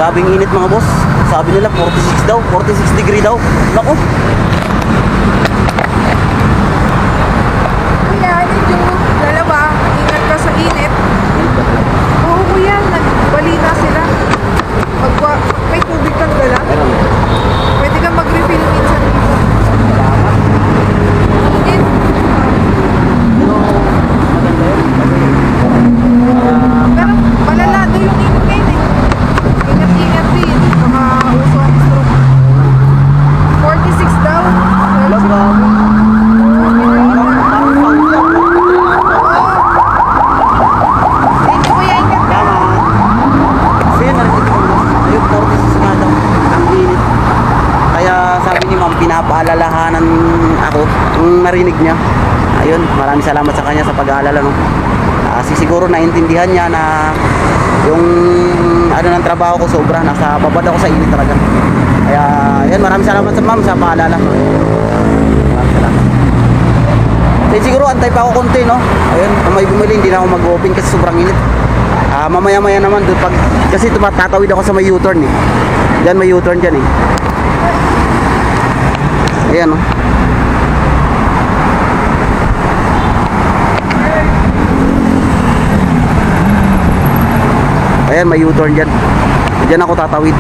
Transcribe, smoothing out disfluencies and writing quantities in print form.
Grabing init mga boss. Sabi nila 46 daw, 46 degree daw. Nako. Kuya, medyo dalawa, ingat ka sa init. Oo kuya, nagbalita sila. Pag may tubig kang dala, pwede kang mag-refill minsan dito. Init. Pero malala daw yung init ngayon eh. Ingat-ingat din. Baka uso ang stroke. 46 daw. Thank you kuya, ingat ka. Kasi yun, narinig ko. Ayun, 46 nga daw. Ang init. Kaya sabi ni ma'am, pinapaalalahanan ako kung narinig niya. Ayun, maraming salamat sa kanya sa pag-aalala, no. Kasi siguro naintindihan niya na yung ano ng trabaho ko sobra, nasa babad ako sa init talaga. Kaya yan, maraming salamat sa ma'am sa paalala. Maraming salamat. Then siguro antay pa ako konti, no. Ayun, kung may bumili hindi na ako mag-open kasi sobrang init. Mamaya-maya naman doon pag kasi tumatatawid ako sa may U-turn eh. Diyan may U-turn diyan eh. Ayan, no. Ayan, may U-turn dyan. Diyan ako tatawid.